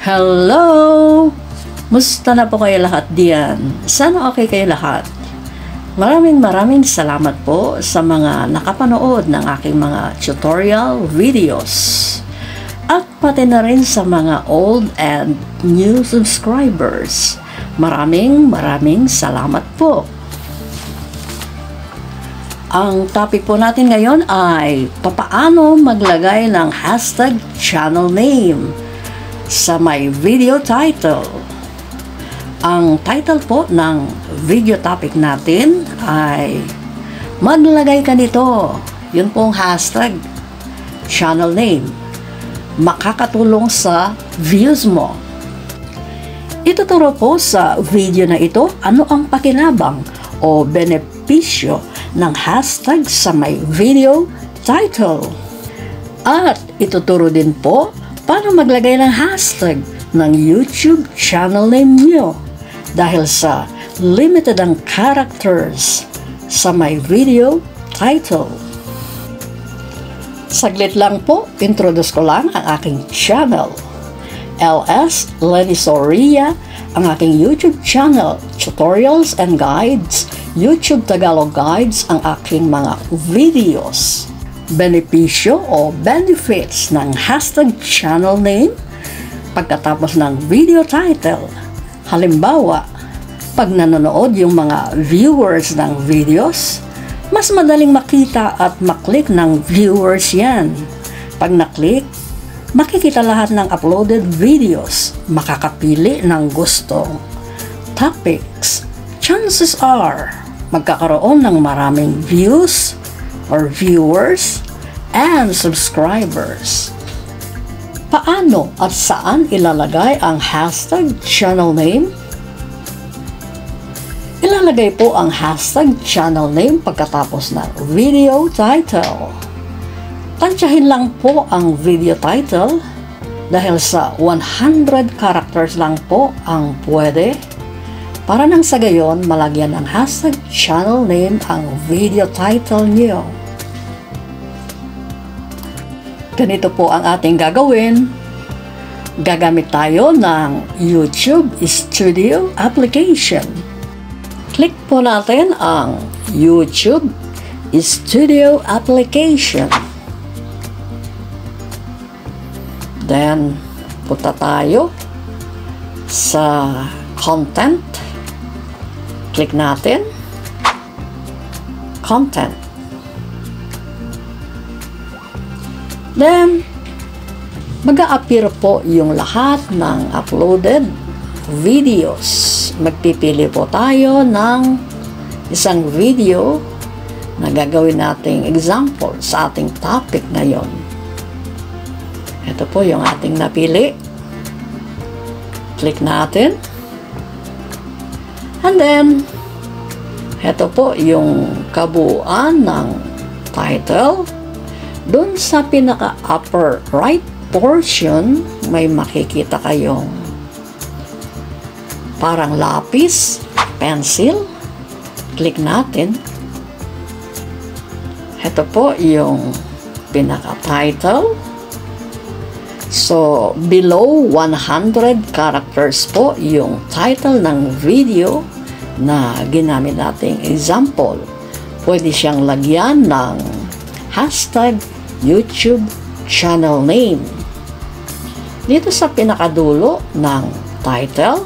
Hello! Musta na po kayo lahat diyan? Sana okay kayo lahat. Maraming salamat po sa mga nakapanood ng aking mga tutorial videos. At pati na rin sa mga old and new subscribers. Maraming salamat po. Ang topic po natin ngayon ay papaano maglagay ng hashtag channel name sa may video title. Ang title po ng video topic natin ay maglagay ka nito. Yun pong hashtag channel name. Makakatulong sa views mo. Ituturo po sa video na ito ano ang pakinabang o benepisyo ng hashtag sa may video title. At ituturo din po paano maglagay ng hashtag ng YouTube channel name nyo dahil sa limited ang characters sa my video title. Saglit lang po, introduce ko lang ang aking channel. LS Lenny Soria, ang aking YouTube channel, tutorials and guides, YouTube Tagalog guides ang aking mga videos. Benepisyo o benefits ng hashtag channel name pagkatapos ng video title. Halimbawa, pag nanonood yung mga viewers ng videos, mas madaling makita at maklik ng viewers yan. Pag naklik, makikita lahat ng uploaded videos, makakapili ng gustong topics. Chances are, magkakaroon ng maraming views or viewers and subscribers. Paano at saan ilalagay ang hashtag channel name? Ilalagay po ang hashtag channel name pagkatapos ng video title. Tansyahin lang po ang video title dahil sa 100 characters lang po ang pwede para nang sa gayon malagyan ng hashtag channel name ang video title niyo. Ganito po ang ating gagawin. Gagamit tayo ng YouTube Studio application. Click po natin ang YouTube Studio application. Then, punta tayo sa content. Click natin. Content. Then, mag-a-appear po yung lahat ng uploaded videos. Magpipili po tayo ng isang video na gagawin nating example sa ating topic ngayon. Ito po yung ating napili. Click natin. And then, ito po yung kabuuan ng title. Doon sa pinaka-upper right portion, may makikita kayong parang lapis, pencil. Click natin. Ito po yung pinaka-title. So, below 100 characters po yung title ng video na ginamit nating example. Pwede siyang lagyan ng hashtag YouTube channel name. Dito sa pinakadulo ng title,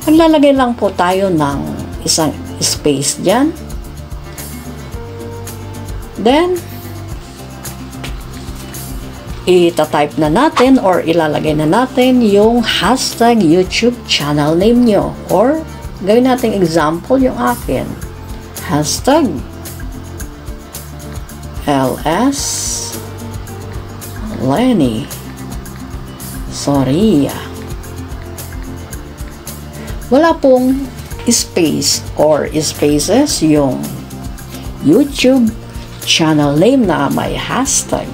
maglalagay lang po tayo ng isang space dyan. Then, ita-type na natin or ilalagay na natin yung hashtag YouTube channel name nyo. Or, gawin natin example yung akin. Hashtag LS Lenny Soria. Wala pong space or spaces yung YouTube channel name na may hashtag.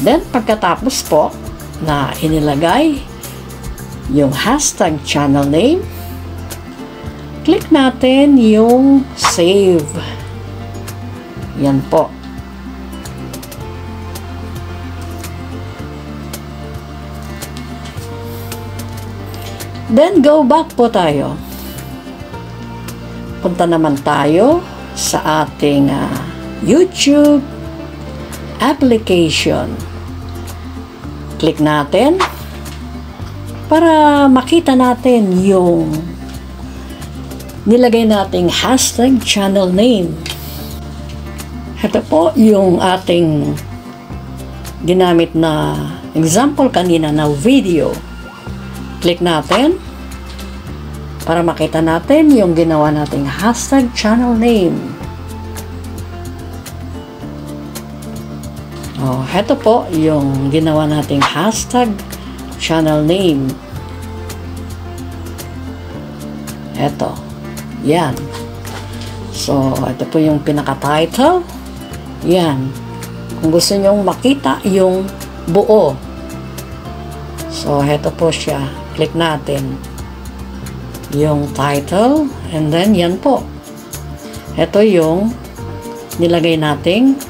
Then, pagkatapos po na inilagay yung hashtag channel name, click natin yung save. Yan po. Then, go back po tayo. Punta naman tayo sa ating YouTube application. Click natin para makita natin yung nilagay nating hashtag channel name. Ito po yung ating ginamit na example kanina na video. Click natin para makita natin yung ginawa nating hashtag channel name. Ito po yung ginawa nating hashtag channel name. Ito. Yan. So, ito po yung pinaka-title. Yan. Kung gusto nyong makita yung buo. So, ito po siya. Click natin yung title. And then, yan po. Ito yung nilagay nating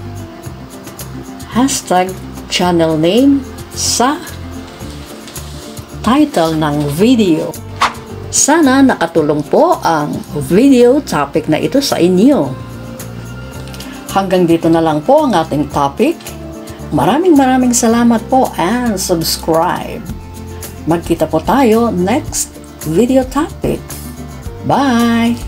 hashtag channel name sa title ng video. Sana nakatulong po ang video topic na ito sa inyo. Hanggang dito na lang po ang ating topic. Maraming salamat po and subscribe. Magkita po tayo next video topic. Bye!